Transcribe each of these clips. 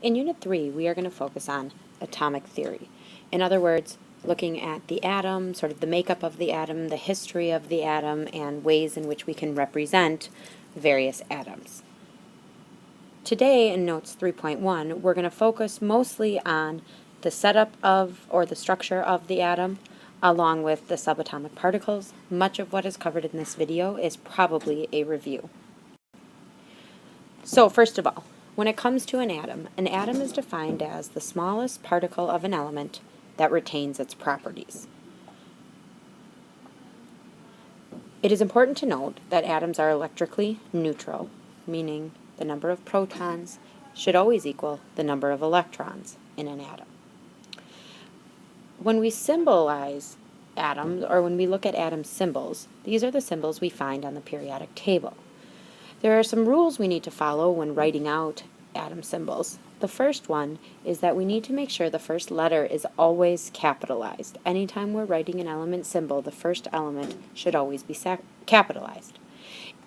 In Unit 3, we are going to focus on atomic theory. In other words, looking at the atom, sort of the makeup of the atom, the history of the atom, and ways in which we can represent various atoms. Today in Notes 3.1, we're going to focus mostly on the setup of, or the structure of the atom, along with the subatomic particles. Much of what is covered in this video is probably a review. So first of all, when it comes to an atom is defined as the smallest particle of an element that retains its properties. It is important to note that atoms are electrically neutral, meaning the number of protons should always equal the number of electrons in an atom. When we symbolize atoms, or when we look at atom symbols, these are the symbols we find on the periodic table. There are some rules we need to follow when writing out atom symbols. The first one is that we need to make sure the first letter is always capitalized. Anytime we're writing an element symbol, the first element should always be capitalized.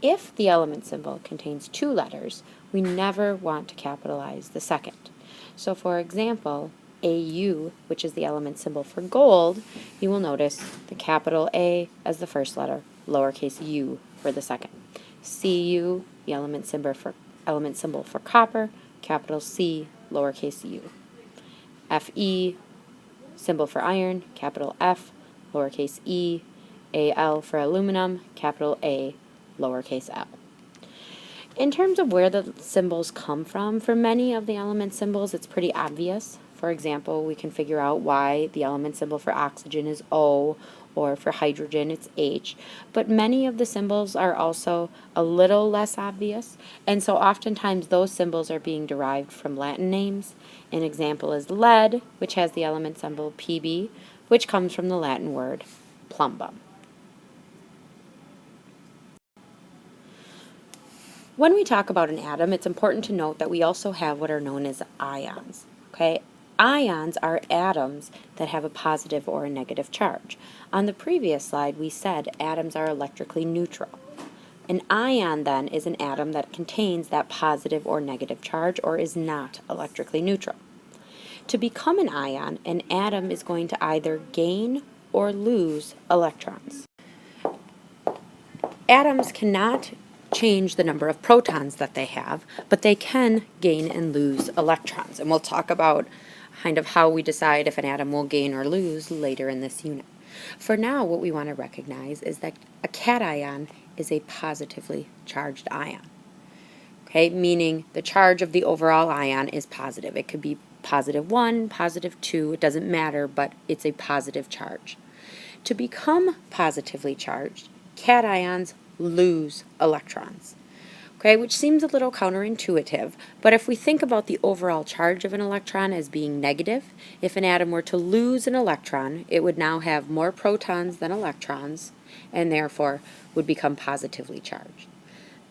If the element symbol contains two letters, we never want to capitalize the second. So for example, AU, which is the element symbol for gold, you will notice the capital A as the first letter, lowercase u for the second. Cu, the element symbol for copper, capital C, lowercase u. Fe, symbol for iron, capital F, lowercase e. Al for aluminum, capital A, lowercase l. In terms of where the symbols come from, for many of the element symbols, it's pretty obvious. For example, we can figure out why the element symbol for oxygen is O, or for hydrogen it's H, but many of the symbols are also a little less obvious, and so oftentimes those symbols are being derived from Latin names. An example is lead, which has the element symbol Pb, which comes from the Latin word plumbum. When we talk about an atom, it's important to note that we also have what are known as ions. Okay? Ions are atoms that have a positive or a negative charge. On the previous slide, we said atoms are electrically neutral. An ion, then, is an atom that contains that positive or negative charge or is not electrically neutral. To become an ion, an atom is going to either gain or lose electrons. Atoms cannot change the number of protons that they have, but they can gain and lose electrons. And we'll talk about kind of how we decide if an atom will gain or lose later in this unit. For now, what we want to recognize is that a cation is a positively charged ion. Okay, meaning the charge of the overall ion is positive. It could be +1, +2, it doesn't matter, but it's a positive charge. To become positively charged, cations lose electrons. Okay, which seems a little counterintuitive, but if we think about the overall charge of an electron as being negative, if an atom were to lose an electron, it would now have more protons than electrons, and therefore would become positively charged.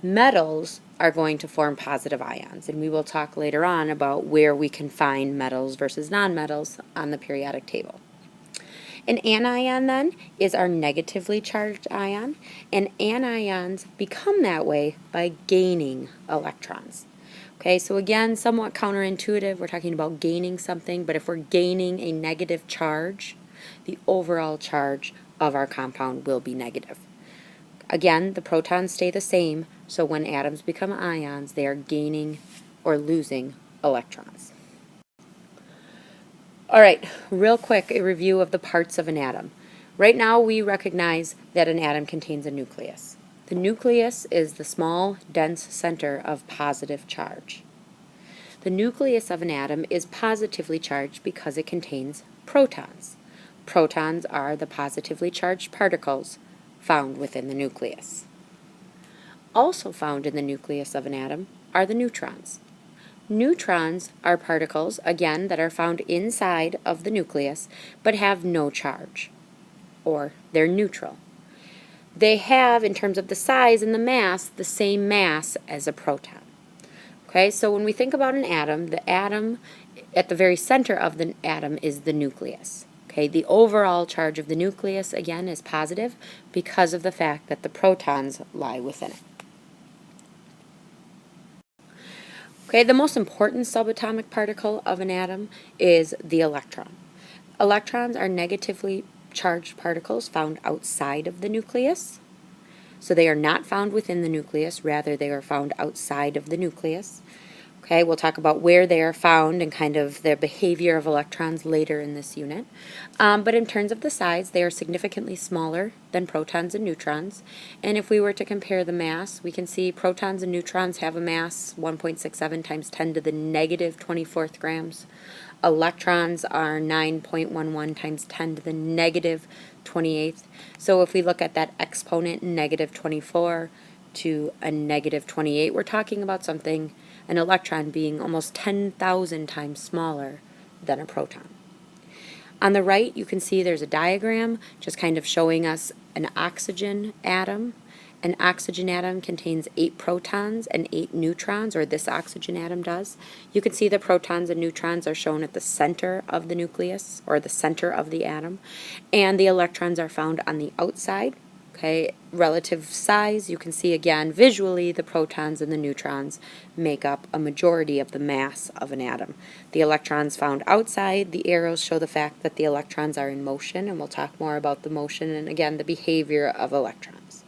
Metals are going to form positive ions, and we will talk later on about where we can find metals versus nonmetals on the periodic table. An anion, then, is our negatively charged ion, and anions become that way by gaining electrons. Okay, so again, somewhat counterintuitive. We're talking about gaining something, but if we're gaining a negative charge, the overall charge of our compound will be negative. Again, the protons stay the same, so when atoms become ions, they are gaining or losing electrons. All right, real quick, a review of the parts of an atom. Right now, we recognize that an atom contains a nucleus. The nucleus is the small, dense center of positive charge. The nucleus of an atom is positively charged because it contains protons. Protons are the positively charged particles found within the nucleus. Also found in the nucleus of an atom are the neutrons. Neutrons are particles, again, that are found inside of the nucleus, but have no charge, or they're neutral. They have, in terms of the size and the mass, the same mass as a proton. Okay, so when we think about an atom, the atom, at the very center of the atom is the nucleus. Okay, the overall charge of the nucleus, again, is positive because of the fact that the protons lie within it. Okay, the most important subatomic particle of an atom is the electron. Electrons are negatively charged particles found outside of the nucleus. So they are not found within the nucleus, rather they are found outside of the nucleus. Okay, we'll talk about where they are found and kind of the behavior of electrons later in this unit. But in terms of the size, they are significantly smaller than protons and neutrons. And if we were to compare the mass, we can see protons and neutrons have a mass 1.67 times 10 to the negative 24th grams. Electrons are 9.11 times 10 to the negative 28th. So if we look at that exponent, negative 24 to a negative 28, we're talking about something, an electron being almost 10,000 times smaller than a proton. On the right, you can see there's a diagram just kind of showing us an oxygen atom. An oxygen atom contains 8 protons and 8 neutrons, or this oxygen atom does. You can see the protons and neutrons are shown at the center of the nucleus, or the center of the atom, and the electrons are found on the outside. Okay, relative size, you can see again visually the protons and the neutrons make up a majority of the mass of an atom. The electrons found outside, the arrows show the fact that the electrons are in motion, and we'll talk more about the motion and again the behavior of electrons.